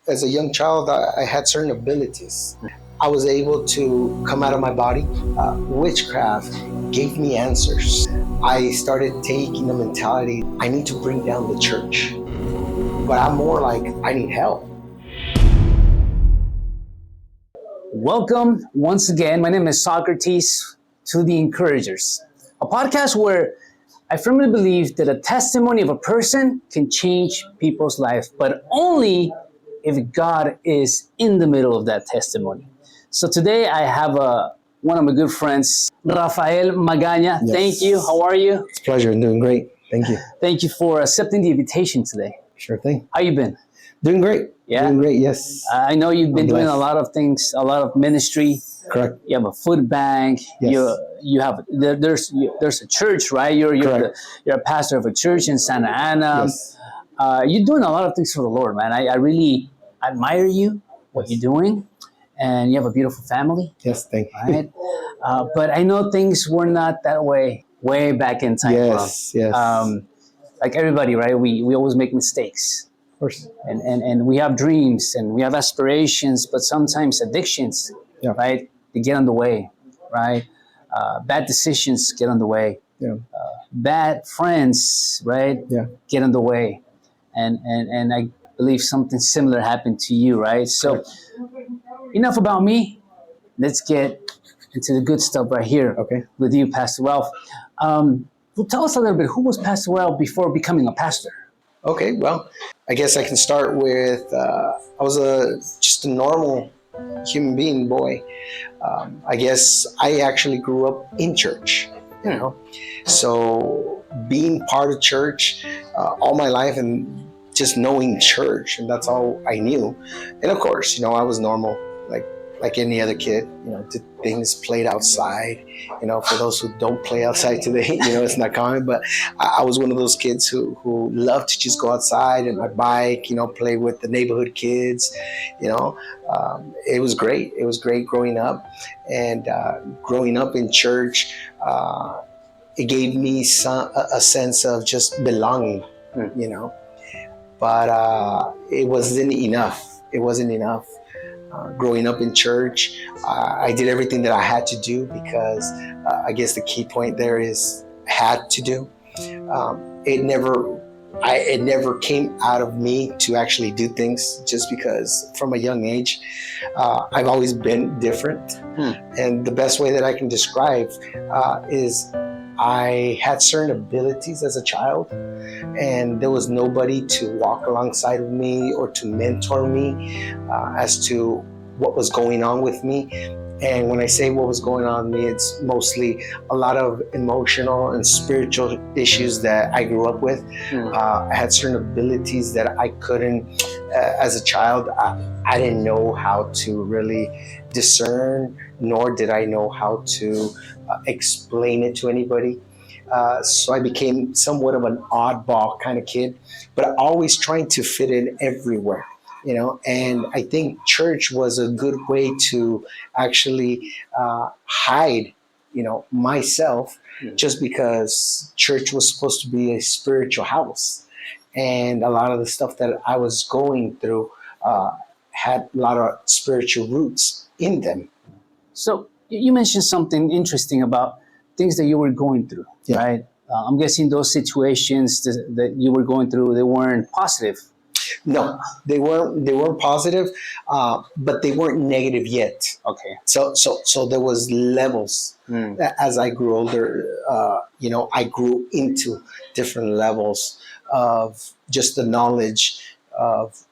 as a young child, I had certain abilities. I was able to come out of my body. Witchcraft gave me answers. I started taking the mentality, I need to bring down the church. But I'm more like, I need help. Welcome once again. My name is Socrates to the Encouragers, a podcast where I firmly believe that a testimony of a person can change people's life, but only if God is in the middle of that testimony. So today I have one of my good friends, Ralph Magana. Yes. Thank you. How are you? It's a pleasure. I'm doing great. Thank you. Thank you for accepting the invitation today. Sure thing. How you been? Doing great. Yeah? Doing great, yes. I know you've been doing a blessed. lot of things, a lot of ministry. Correct. You have a food bank. Yes. You have there's a church, right? You're a pastor of a church in Santa Ana. Yes. You're doing a lot of things for the Lord, man. I really admire you, what you're doing, and you have a beautiful family. Yes, thank you. Right? But I know things were not that way back in time. Yes, yes. Like everybody, right? We always make mistakes. Of course. And we have dreams and we have aspirations, but sometimes addictions, Yeah. right? They get on the way, right? Bad decisions get on the way. Yeah. Bad friends, right? Yeah. Get on the way. And I believe something similar happened to you, right? So enough about me. Let's get into the good stuff right here. Okay. With you, Pastor Ralph. Well, tell us a little bit, who was Pastor Ralph before becoming a pastor? Okay, well, I guess I can start with, I was just a normal human being boy. I guess I actually grew up in church, you know. So being part of church all my life and just knowing church, and that's all I knew. And of course, you know, I was normal, like any other kid, you know, did things, played outside. You know, for those who don't play outside today, you know, it's not common, but I was one of those kids who loved to just go outside and my bike, you know, play with the neighborhood kids, you know. It was great. It was great growing up. And growing up in church, it gave me a sense of just belonging, you know. But it wasn't enough. It wasn't enough. Growing up in church, I did everything that I had to do because I guess the key point there is had to do. It never came out of me to actually do things just because from a young age, I've always been different. And the best way that I can describe is I had certain abilities as a child, and there was nobody to walk alongside of me or to mentor me as to what was going on with me. And when I say what was going on with me, it's mostly a lot of emotional and spiritual issues that I grew up with. I had certain abilities that I couldn't, as a child, I didn't know how to really discern, nor did I know how to explain it to anybody. So I became somewhat of an oddball kind of kid, but always trying to fit in everywhere. You know, and I think church was a good way to actually hide, you know, myself, just because church was supposed to be a spiritual house. And a lot of the stuff that I was going through had a lot of spiritual roots in them. So you mentioned something interesting about things that you were going through, right? I'm guessing those situations that you were going through, they weren't positive. No, they weren't positive, but they weren't negative yet. Okay. So there was levels. As I grew older, you know, I grew into different levels of just the knowledge of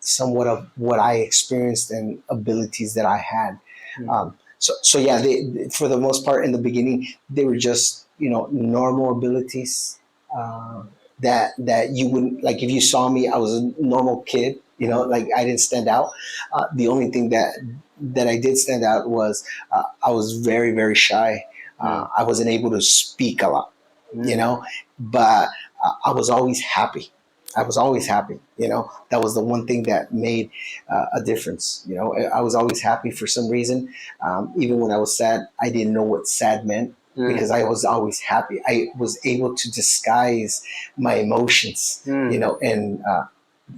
somewhat of what I experienced and abilities that I had. So yeah, they, for the most part in the beginning, they were just, you know, normal abilities. That you wouldn't, like, if you saw me, I was a normal kid, you know, like I didn't stand out. The only thing that I did stand out was I was very, very shy. I wasn't able to speak a lot, you know, but I was always happy. You know, that was the one thing that made a difference. You know, I was always happy for some reason. Even when I was sad, I didn't know what sad meant. Because I was always happy. I was able to disguise my emotions, you know, and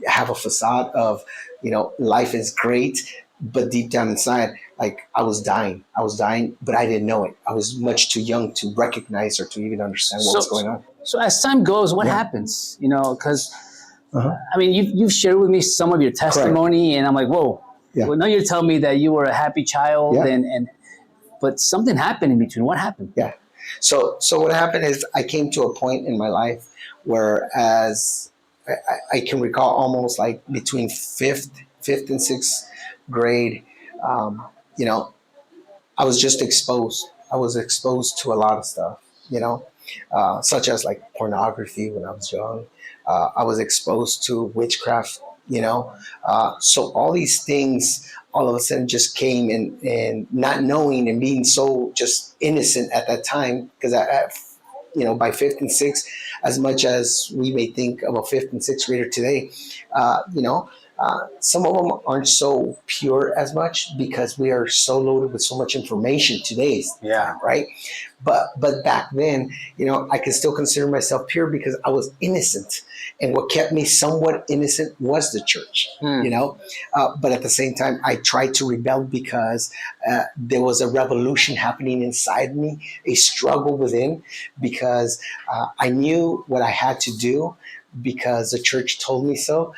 have a facade of, life is great, but deep down inside, like I was dying. I was dying, but I didn't know it. I was much too young to recognize or to even understand what was going on. So as time goes, what happens? Because I mean, you've shared with me some of your testimony, and I'm like, whoa. Yeah. Well, now you're telling me that you were a happy child, but something happened in between. What happened? Yeah. So what happened is I came to a point in my life where, as I can recall, almost like between fifth and sixth grade, you know, I was just exposed. I was exposed to a lot of stuff, such as like pornography when I was young. I was exposed to witchcraft, so all these things all of a sudden just came, and not knowing and being so just innocent at that time, because by fifth and sixth, as much as we may think of a fifth and sixth grader today, some of them aren't so pure as much because we are so loaded with so much information today's time, right? But back then, I could still consider myself pure because I was innocent. And what kept me somewhat innocent was the church, But at the same time, I tried to rebel because there was a revolution happening inside me, a struggle within, because I knew what I had to do because the church told me so.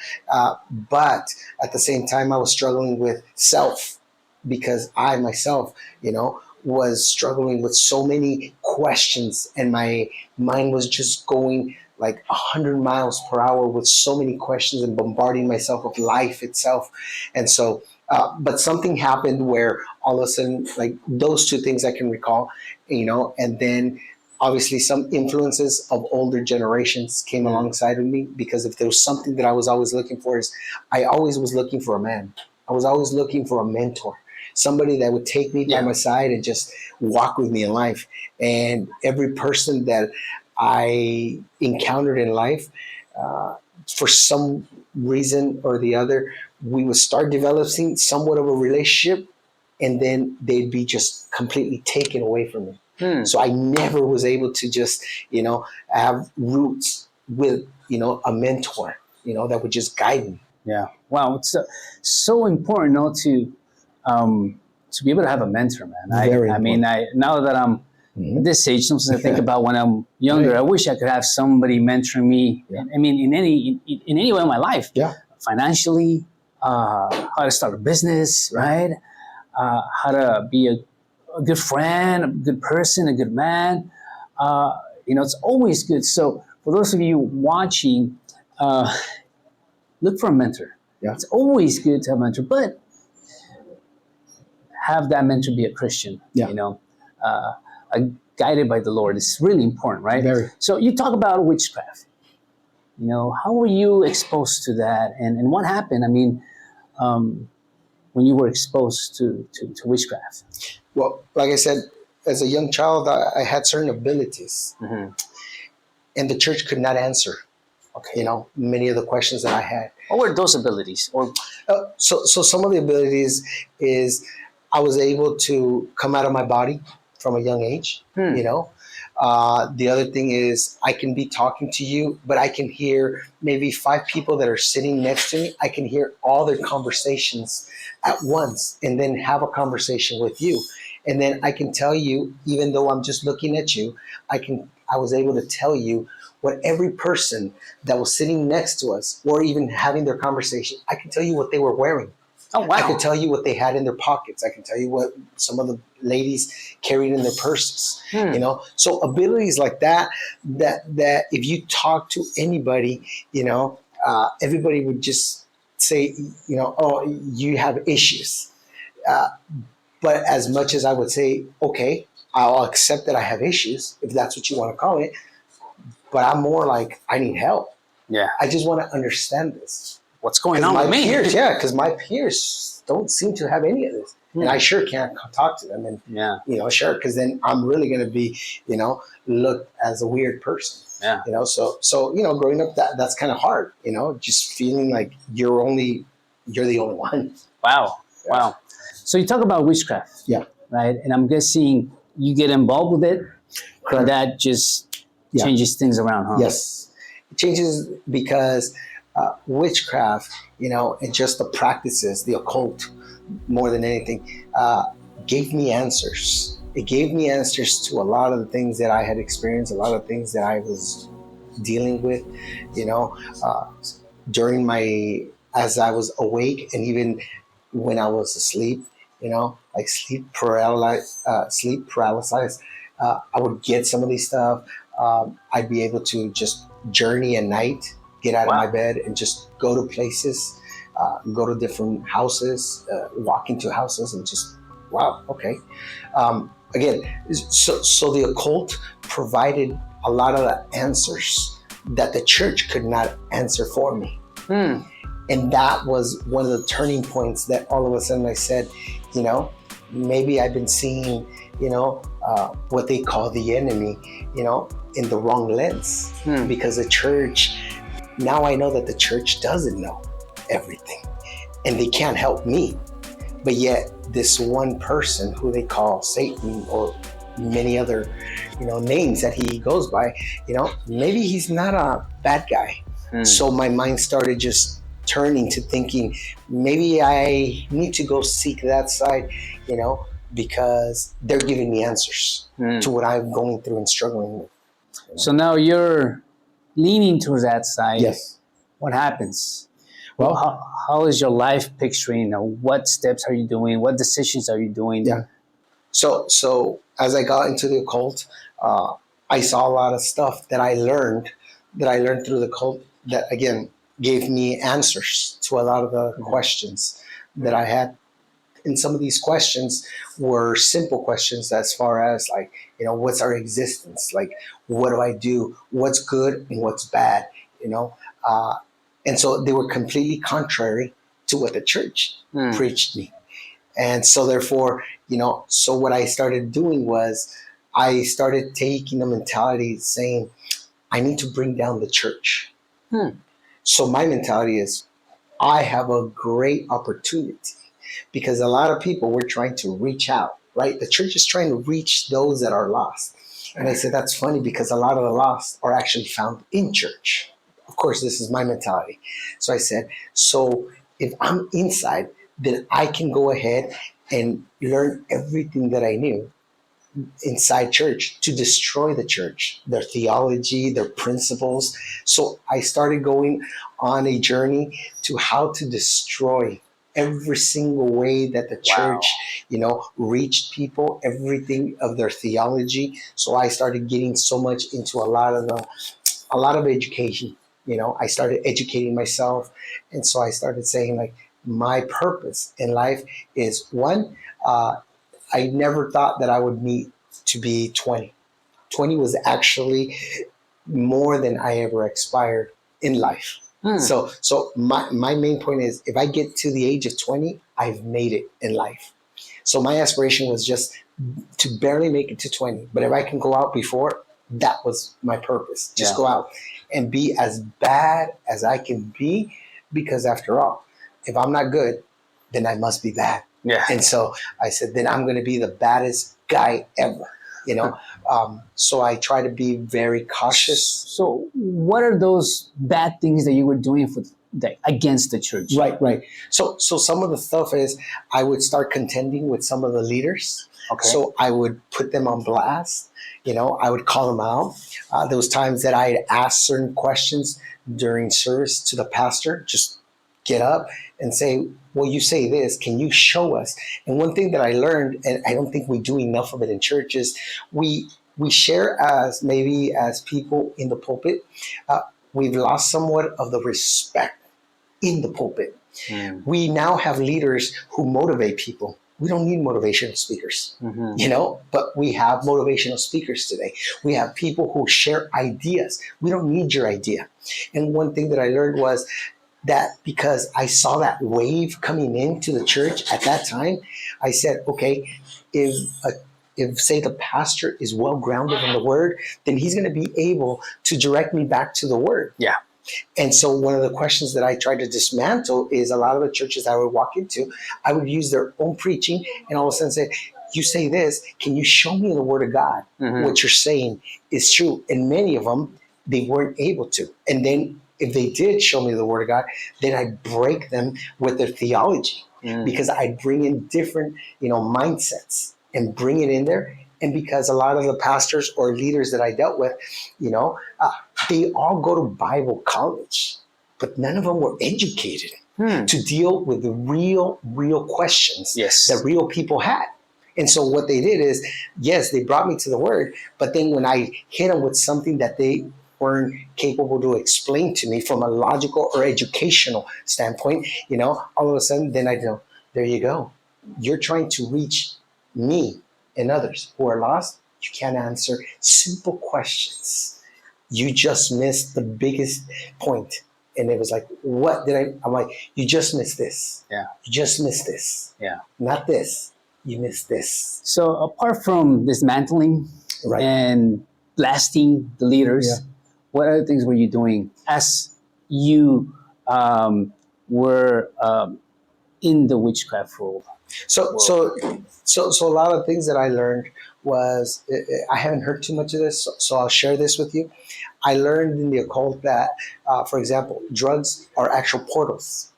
But at the same time, I was struggling with self because I myself, was struggling with so many questions, and my mind was just going like 100 miles per hour with so many questions and bombarding myself with life itself. And so, but something happened where all of a sudden, like those two things I can recall, and then obviously some influences of older generations came alongside of me, because if there was something that I was always looking for, is I always was looking for a man. I was always looking for a mentor, somebody that would take me by my side and just walk with me in life. And every person that I encountered in life, for some reason or the other, we would start developing somewhat of a relationship, and then they'd be just completely taken away from me. So I never was able to just, have roots with, a mentor, that would just guide me. Yeah. Wow. It's so important, to be able to have a mentor, man. I mean, now that I'm at this age, sometimes I think about when I'm younger, I wish I could have somebody mentoring me. I mean, in any way in my life, financially, how to start a business, right? How to be a good friend, a good person, a good man. It's always good. So for those of you watching, look for a mentor. It's always good to have a mentor, but have that mentor be a Christian, guided by the Lord. It's really important, right? Very. So you talk about witchcraft. How were you exposed to that, and what happened? I mean, when you were exposed to witchcraft? Well, like I said, as a young child, I had certain abilities, and the church could not answer, many of the questions that I had. What were those abilities? Or so some of the abilities is I was able to come out of my body from a young age, The other thing is I can be talking to you, but I can hear maybe 5 people that are sitting next to me. I can hear all their conversations at once and then have a conversation with you. And then I can tell you, even though I'm just looking at you, I was able to tell you what every person that was sitting next to us, or even having their conversation, I can tell you what they were wearing. Oh, wow. I could tell you what they had in their pockets. I can tell you what some of the ladies carried in their purses. So abilities like that if you talk to anybody, everybody would just say, oh, you have issues. But as much as I would say, okay, I'll accept that I have issues, if that's what you want to call it. But I'm more like, I need help. Yeah. I just want to understand this. What's going on with me? Because my peers don't seem to have any of this. And I sure can't talk to them. And, because then I'm really going to be, looked as a weird person. Yeah. So growing up, that's kind of hard, just feeling like you're the only one. Wow. Yeah. Wow. So you talk about witchcraft. Yeah. Right. And I'm guessing you get involved with it, but that just changes things around, huh? Yes. It changes because witchcraft, and just the practices, the occult, more than anything, gave me answers. It gave me answers to a lot of the things that I had experienced, a lot of things that I was dealing with, you know, uh, during as I was awake, and even when I was asleep, like sleep paralysis. I would get some of these stuff. I'd be able to just journey at night, get out of my Wow. bed, and just go to places, go to different houses, walk into houses, and just wow, okay. Again, so the occult provided a lot of the answers that the church could not answer for me. Hmm. And that was one of the turning points that all of a sudden I said, maybe I've been seeing, what they call the enemy, in the wrong lens. Because the church, now I know that the church doesn't know everything and they can't help me. But yet this one person who they call Satan, or many other, names that he goes by, maybe he's not a bad guy. So my mind started just turning to thinking, maybe I need to go seek that side, because they're giving me answers to what I'm going through and struggling with. So now you're leaning towards that side. Yes. What happens? Well, how is your life picturing? What steps are you doing? What decisions are you doing? Yeah. So as I got into the occult, I saw a lot of stuff that I learned through the occult that, again, gave me answers to a lot of the questions that I had. And some of these questions were simple questions, as far as like, what's our existence? Like, what do I do? What's good and what's bad? And so they were completely contrary to what the church preached me. And so therefore, so what I started doing was I started taking the mentality saying, I need to bring down the church. So my mentality is, I have a great opportunity, because a lot of people were trying to reach out, right? The church is trying to reach those that are lost. And I said, that's funny, because a lot of the lost are actually found in church. Of course, this is my mentality. So I said, so if I'm inside, then I can go ahead and learn everything that I knew inside church to destroy the church, their theology, their principles. So I started going on a journey to how to destroy every single way that the church, reached people, everything of their theology. So I started getting so much into a lot of education. I started educating myself. And so I started saying, like, my purpose in life is one, I never thought that I would need to be 20. 20 was actually more than I ever aspired in life. So my main point is, if I get to the age of 20, I've made it in life. So my aspiration was just to barely make it to 20. But if I can go out before, that was my purpose. Just go out and be as bad as I can be, because after all, if I'm not good, then I must be bad. Yeah. And so I said, then I'm going to be the baddest guy ever, so I try to be very cautious. So what are those bad things that you were doing against the church? Right. So some of the stuff is, I would start contending with some of the leaders. Okay. So I would put them on blast. I would call them out. There was times that I'd ask certain questions during service to the pastor, just get up and say, well, you say this, can you show us? And one thing that I learned, and I don't think we do enough of it in churches, we share as people in the pulpit, we've lost somewhat of the respect in the pulpit. We now have leaders who motivate people. We don't need motivational speakers, but we have motivational speakers today. We have people who share ideas. We don't need your idea. And one thing that I learned was that, because I saw that wave coming into the church at that time, I said, okay, if say the pastor is well grounded in the word, then he's going to be able to direct me back to the word. Yeah. And so one of the questions that I tried to dismantle is, a lot of the churches I would walk into, I would use their own preaching, and all of a sudden say, you say this, can you show me in the word of God what you're saying is true? And many of them, they weren't able to. And then if they did show me the Word of God, then I break them with their theology, because I bring in different, mindsets and bring it in there. And because a lot of the pastors or leaders that I dealt with, they all go to Bible college, but none of them were educated to deal with the real questions that real people had. And so what they did is, yes, they brought me to the Word, but then when I hit them with something that they weren't capable to explain to me from a logical or educational standpoint, all of a sudden, then I know, there you go. You're trying to reach me and others who are lost. You can't answer simple questions. You just missed the biggest point. And it was like, what did I'm like, you just missed this. Yeah. You just missed this. Yeah. Not this. You missed this. So apart from dismantling and blasting the leaders, what other things were you doing as you were in the witchcraft world? So a lot of things that I learned was, I haven't heard too much of this, so I'll share this with you. I learned in the occult that, for example, drugs are actual portals.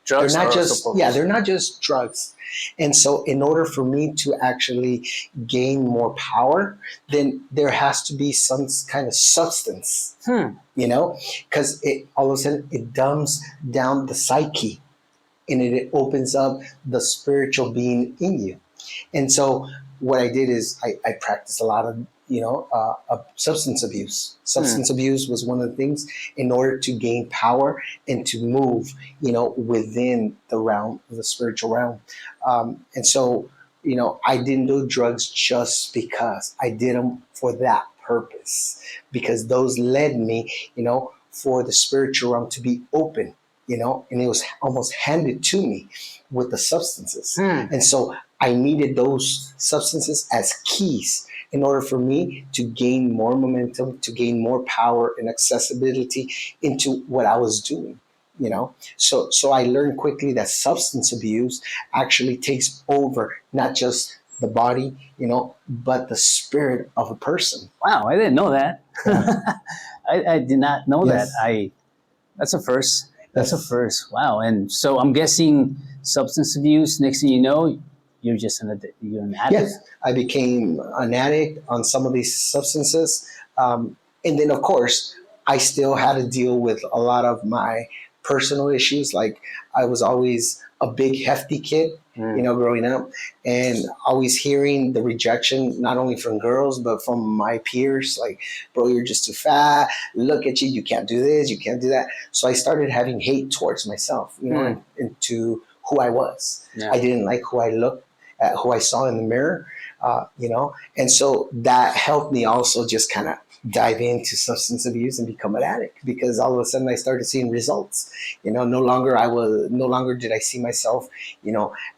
Drugs they're not are just portals. they're not just drugs. And so in order for me to actually gain more power, then there has to be some kind of substance, because all of a sudden it dumbs down the psyche, and it opens up the spiritual being in you. And so what I did is I practiced a lot of substance abuse. Substance abuse was one of the things in order to gain power and to move, within the realm, the spiritual realm. And so, I didn't do drugs just because. I did them for that purpose, because those led me, for the spiritual realm to be open, and it was almost handed to me with the substances. And so I needed those substances as keys in order for me to gain more momentum, to gain more power and accessibility into what I was doing. So I learned quickly that substance abuse actually takes over not just the body, but the spirit of a person. Wow, I didn't know that. Yeah. I did not know Yes. that. That's a first. That's a first. Wow. And so I'm guessing substance abuse, next thing you know, you're an addict. Yes, I became an addict on some of these substances. And then, of course, I still had to deal with a lot of my personal issues. Like, I was always a big, hefty kid, growing up, and always hearing the rejection, not only from girls, but from my peers. Like, bro, you're just too fat. Look at you. You can't do this. You can't do that. So I started having hate towards myself, and to who I was. Yeah. I didn't like who I looked at, who I saw in the mirror, and so that helped me also just kind of dive into substance abuse and become an addict, because all of a sudden I started seeing results. No longer did I see myself,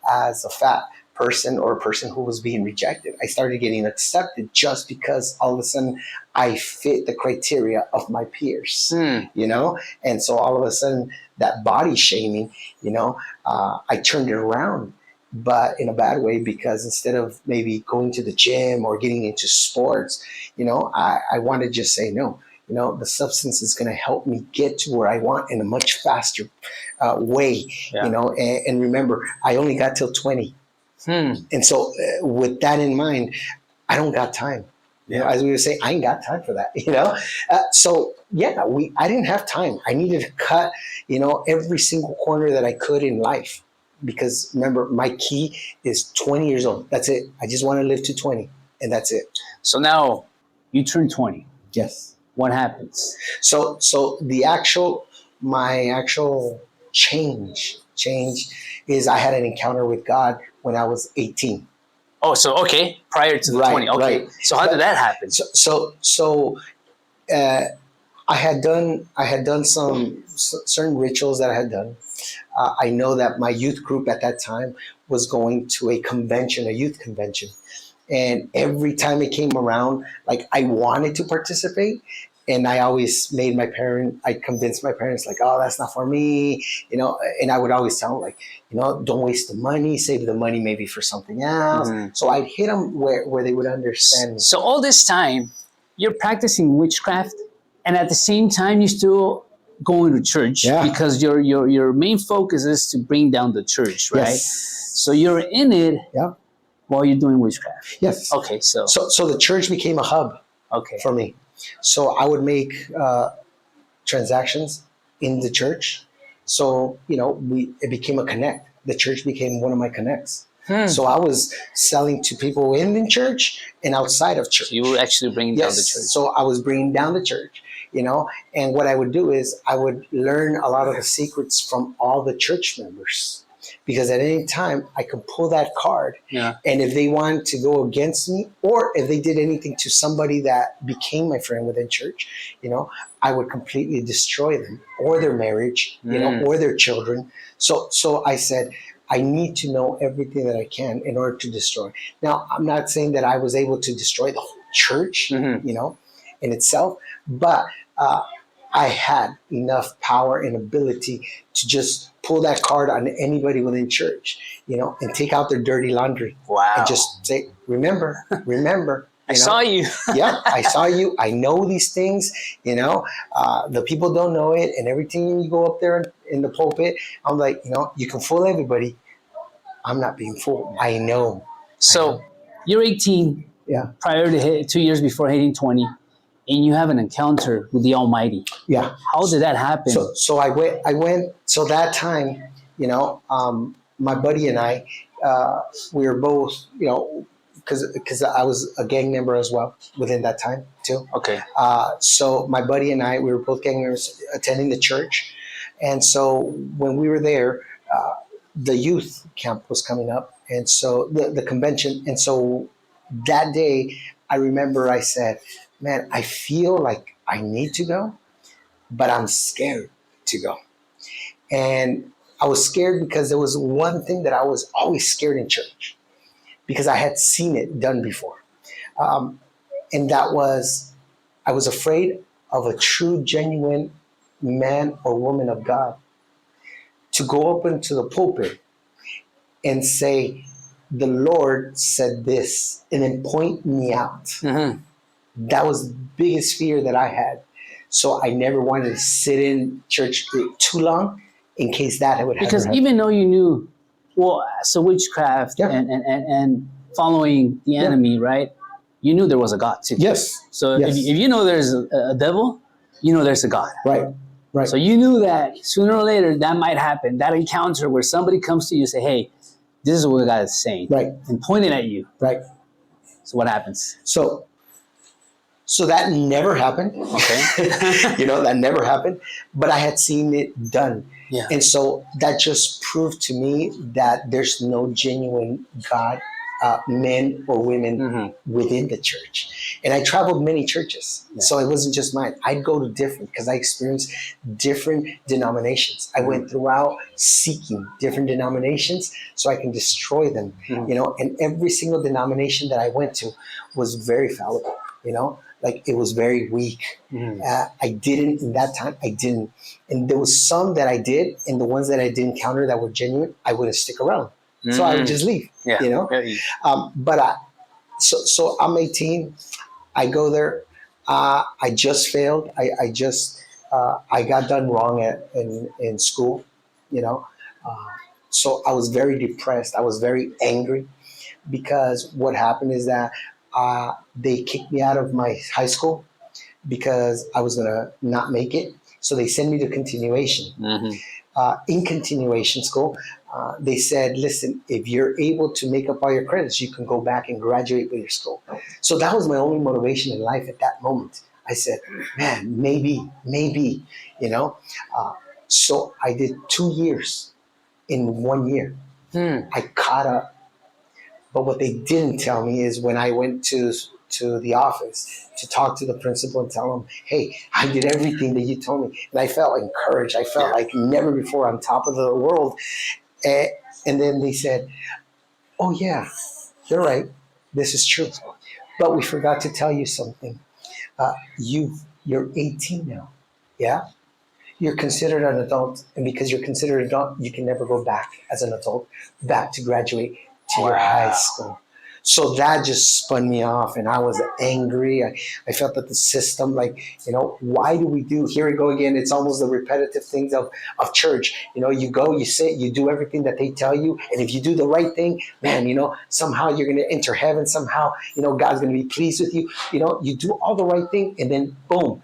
as a fat person or a person who was being rejected. I started getting accepted just because all of a sudden I fit the criteria of my peers, and so all of a sudden that body shaming, I turned it around, but in a bad way, because instead of maybe going to the gym or getting into sports, I want to just say, no, the substance is going to help me get to where I want in a much faster way, and remember, I only got till 20. And so with that in mind, I don't got time. As we would say, I ain't got time for that, I didn't have time. I needed to cut, every single corner that I could in life. Because remember, my key is 20 years old. That's it. I just want to live to 20, and that's it. So now you turn 20. Yes. What happens? So my actual change is I had an encounter with God when I was 18. Oh, so okay, prior to the 20. Okay. Right. So how did that happen? I had done some certain rituals that I had done. I know that my youth group at that time was going to a youth convention. And every time it came around, like, I wanted to participate. And I always I convinced my parents, like, oh, that's not for me, and I would always tell them, like, don't waste the money, save the money maybe for something else. So I'd hit them where they would understand. So all this time, you're practicing witchcraft, and at the same time, you still going to church Yeah. because your main focus is to bring down the church, right? Yes. So you're in it Yeah. while you're doing witchcraft. Yes. Okay, so So the church became a hub okay. for me. So I would make transactions in the church. So it became a connect. The church became one of my connects. So I was selling to people in the church and outside of church. So you were actually bringing down the church. So I was bringing down the church, and what I would do is I would learn a lot of the secrets from all the church members, because at any time I could pull that card, and if they wanted to go against me, or if they did anything to somebody that became my friend within church, I would completely destroy them or their marriage, or their children. So I said, I need to know everything that I can in order to destroy. Now, I'm not saying that I was able to destroy the whole church, in itself, but I had enough power and ability to just pull that card on anybody within church, and take out their dirty laundry. Wow. And just say, remember. I saw you. Yeah, I saw you. I know these things, the people don't know it. And everything you go up there in the pulpit, I'm like, you can fool everybody. I'm not being fooled. I know. So you're 18 prior to 2 years before hitting 20, and you have an encounter with the Almighty. Yeah. How did that happen? So I went, so that time, my buddy and I, we were both, because I was a gang member as well within that time too. Okay. So my buddy and I, we were both gang members attending the church. And so when we were there, the youth camp was coming up. And so the convention. And so that day, I remember I said, man, I feel like I need to go, but I'm scared to go. And I was scared because there was one thing that I was always scared in church, because I had seen it done before. And that was, I was afraid of a true, genuine man or woman of God to go up into the pulpit and say, the Lord said this, and then point me out. Mm-hmm. That was the biggest fear that I had. So I never wanted to sit in church too long in case that would happen. Because even though you knew, so witchcraft and following the enemy, right? You knew there was a God too. Yes. So if you know there's a devil, you know there's a God. Right. So you knew that sooner or later that might happen. That encounter where somebody comes to you and say, hey, this is what God is saying. Right. And pointing at you. Right. So what happens? So that never happened. Okay. That never happened. But I had seen it done. Yeah. And so that just proved to me that there's no genuine God, men or women within the church. And I traveled many churches. Yeah. So it wasn't just mine. I'd go to different, because I experienced different denominations. I went throughout seeking different denominations so I can destroy them, and every single denomination that I went to was very fallible, like it was very weak. I didn't, in that time, I didn't. And there was some that I did, and the ones that I didn't encounter that were genuine, I wouldn't stick around. So I would just leave, But so I'm 18. I go there. I just failed. I got done wrong in school, So I was very depressed. I was very angry, because what happened is that they kicked me out of my high school because I was going to not make it. So they sent me to continuation. In continuation school, they said, listen, if you're able to make up all your credits, you can go back and graduate with your school. So that was my only motivation in life at that moment. I said, man, maybe, So I did 2 years in 1 year. I caught up. But what they didn't tell me is when I went to the office to talk to the principal and tell him, hey, I did everything that you told me. And I felt encouraged. I felt like never before on top of the world. And then they said, oh, yeah, you're right. This is true. But we forgot to tell you something. You're 18 now. Yeah? You're considered an adult. And because you're considered an adult, you can never go back as an adult, back to graduate to your high school. So that just spun me off, and I was angry. I felt that the system, like, why do we do, here we go again, it's almost the repetitive things of church. You go, you sit, you do everything that they tell you, and if you do the right thing, man, somehow you're going to enter heaven, somehow, God's going to be pleased with you. You do all the right thing, and then boom,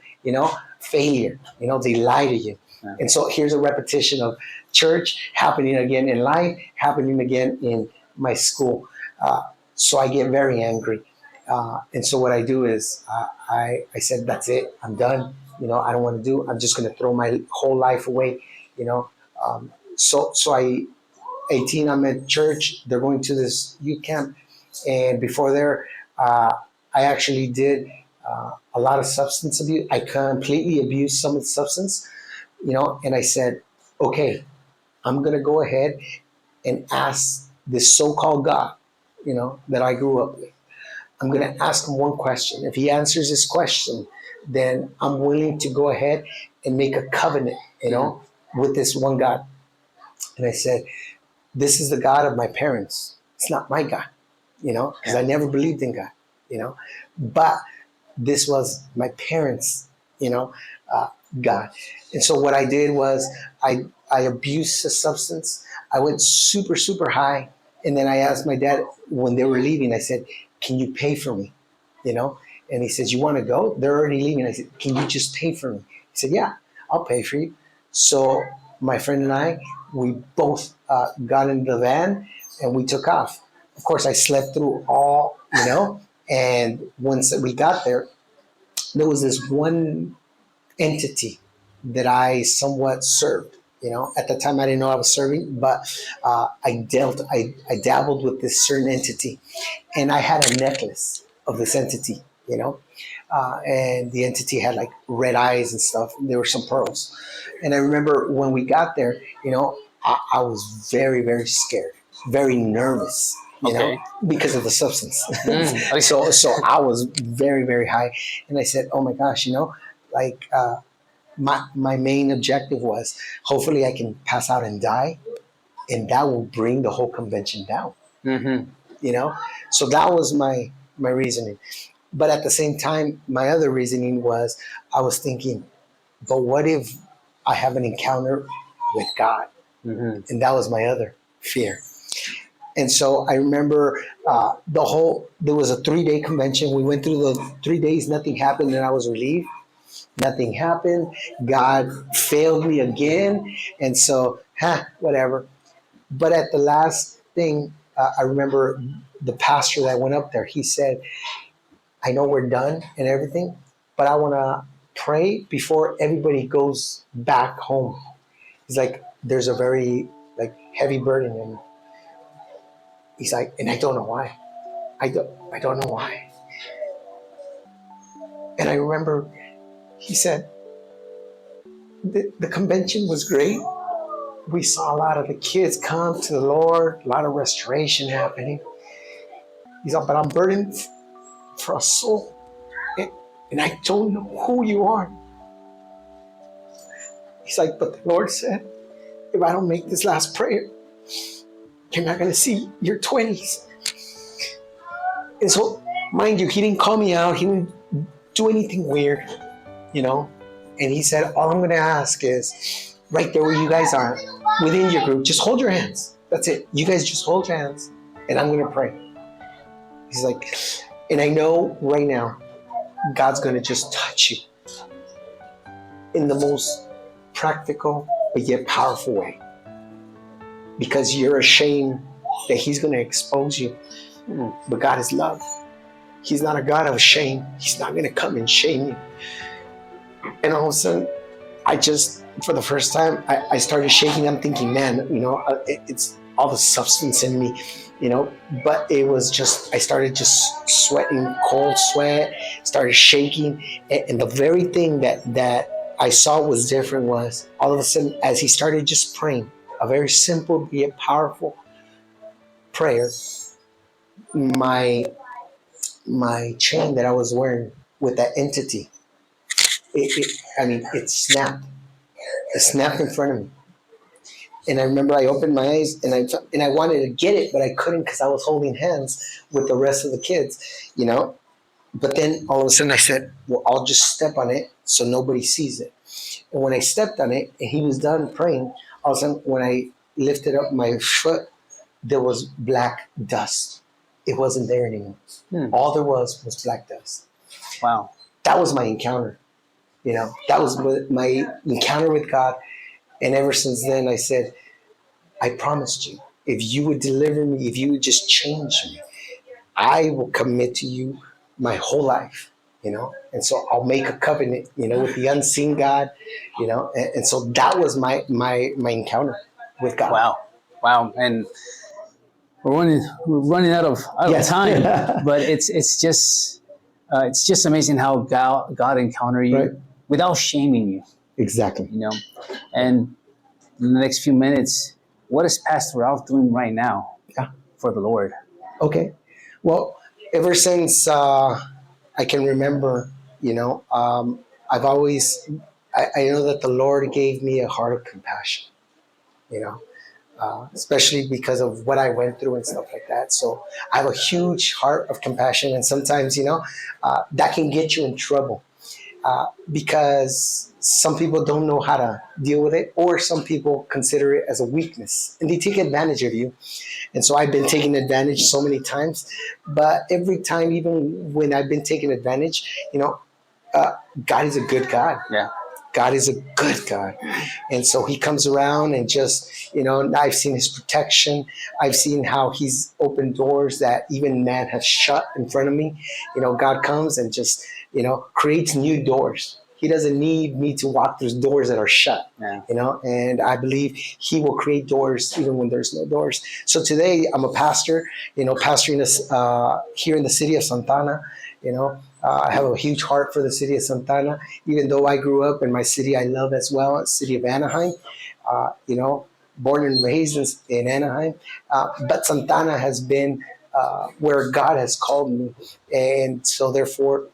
failure. They lie to you. Yeah. And so here's a repetition of church happening again in life, happening again in my school. So I get very angry. And so what I do is I said, that's it. I'm done. I don't want to do. I'm just going to throw my whole life away. So I 18. I'm at church. They're going to this youth camp, and before there, I actually did a lot of substance abuse. I completely abused some of the substance. And I said, okay, I'm going to go ahead and ask this so-called God, that I grew up with. I'm going to ask him one question. If he answers this question, then I'm willing to go ahead and make a covenant, with this one God. And I said, this is the God of my parents. It's not my God, because I never believed in God, but this was my parents, God. And so what I did was I abused the substance. I went super, super high. And then I asked my dad when they were leaving, I said, can you pay for me? And he says, you want to go? They're already leaving. I said, can you just pay for me? He said, yeah, I'll pay for you. So my friend and I, we both got into the van and we took off. Of course, I slept through all, and once we got there was this one entity that I somewhat served. At the time I didn't know I was serving, but I dabbled with this certain entity, and I had a necklace of this entity. And the entity had like red eyes and stuff. There were some pearls, and I remember when we got there, I was very, very scared, very nervous. Okay. Because of the substance. Okay. So I was very, very high, and I said, "Oh my gosh, like my main objective was hopefully I can pass out and die, and that will bring the whole convention down." Mm-hmm. So that was my reasoning. But at the same time, my other reasoning was I was thinking, but what if I have an encounter with God? Mm-hmm. And that was my other fear. And so I remember there was a 3-day convention. We went through the 3 days, nothing happened, and I was relieved. Nothing happened. God failed me again. And so, whatever. But at the last thing, I remember the pastor that went up there, he said, I know we're done and everything, but I want to pray before everybody goes back home. He's like, there's a very heavy burden, and he's like, and I don't know why. I don't know why. And I remember he said, the convention was great. We saw a lot of the kids come to the Lord, a lot of restoration happening. He's like, but I'm burdened for a soul, and I don't know who you are. He's like, but the Lord said, if I don't make this last prayer, you're not going to see your 20s. And so, mind you, he didn't call me out. He didn't do anything weird, And he said, all I'm going to ask is, right there where you guys are, within your group, just hold your hands. That's it. You guys just hold your hands, and I'm going to pray. He's like, and I know right now, God's going to just touch you in the most practical but yet powerful way, because you're ashamed that he's going to expose you. But God is love. He's not a God of shame. He's not going to come and shame you. And all of a sudden, for the first time, I started shaking. I'm thinking, man, it's all the substance in me, but it was just, I started just sweating, cold sweat, started shaking. And the very thing that I saw was different was all of a sudden, as he started just praying, a very simple yet powerful prayer, my chain that I was wearing with that entity, it snapped. It snapped in front of me. And I remember I opened my eyes and I wanted to get it, but I couldn't because I was holding hands with the rest of the kids, you know. But then all of a sudden I said, well, I'll just step on it so nobody sees it. And when I stepped on it and he was done praying, all of a sudden when I lifted up my foot, there was black dust. It wasn't there anymore. All there was black dust. Wow. That was my encounter. You know, that was my encounter with God. And ever since then, I said, I promised you, if you would deliver me, if you would just change me, I will commit to you my whole life, you know? And so I'll make a covenant, you know, with the unseen God, you know? And so that was my encounter with God. Wow. Wow. And we're running out of Yes. time, but it's just amazing how God encountered you Right. without shaming you, Exactly. you know. And in the next few minutes, what is Pastor Ralph doing right now for the Lord? Okay. Well, ever since I can remember, you know, I've always, I know that the Lord gave me a heart of compassion, you know, especially because of what I went through and stuff like that. So I have a huge heart of compassion. And sometimes, you know, that can get you in trouble because some people don't know how to deal with it, or some people consider it as a weakness and they take advantage of you. And so I've been taken advantage so many times, but every time, even when I've been taken advantage, you know, God is a good God. Yeah. God is a good God. And so he comes around and just, you know, I've seen his protection. I've seen how he's opened doors that even man has shut in front of me. You know, God comes and just, you know, creates new doors. He doesn't need me to walk through doors that are shut, you know, and I believe he will create doors even when there's no doors. So today I'm a pastor, you know, pastoring this here in the city of Santana, you know. I have a huge heart for the city of Santana, even though I grew up in my city I love as well, the city of Anaheim, you know, born and raised in Anaheim. But Santana has been where God has called me. And so therefore,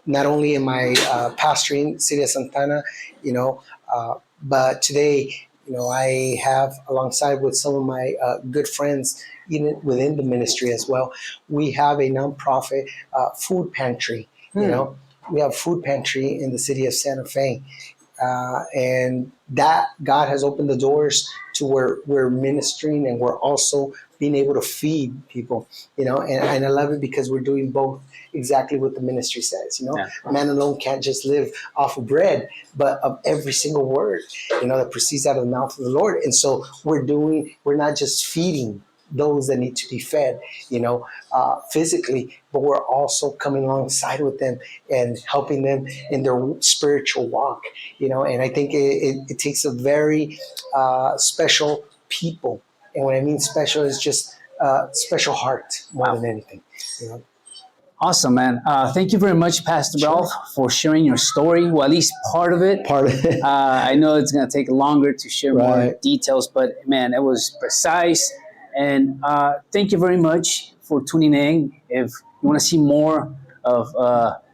not only am I pastoring city of Santana, you know, but today, you know, I have alongside with some of my good friends, even within the ministry as well, we have a nonprofit food pantry. You know, we have food pantry in the city of Santa Fe. And that God has opened the doors to where we're ministering and we're also being able to feed people, you know, and I love it because we're doing both exactly what the ministry says, you know. Man alone can't just live off of bread, but of every single word, you know, that proceeds out of the mouth of the Lord. And so we're not just feeding those that need to be fed, you know, physically, but we're also coming alongside with them and helping them in their spiritual walk, you know. And I think it takes a very special people. And what I mean special is just special heart more than anything, you know. Awesome, man. Thank you very much, Pastor Ralph, for sharing your story, well, at least part of it. I know it's going to take longer to share more details, but man, it was precise. And thank you very much for tuning in. If you want to see more of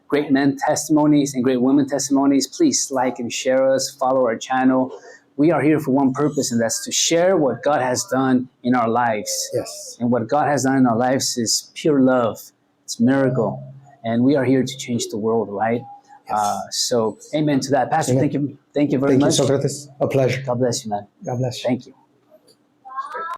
great men testimonies and great women testimonies, please like and share us, follow our channel. We are here for one purpose, and that's to share what God has done in our lives. Yes. And what God has done in our lives is pure love. It's a miracle. And we are here to change the world, right? Yes. So amen to that. Pastor, amen. Thank you very much. Thank you, Socrates. A pleasure. God bless you, man. God bless you. Thank you.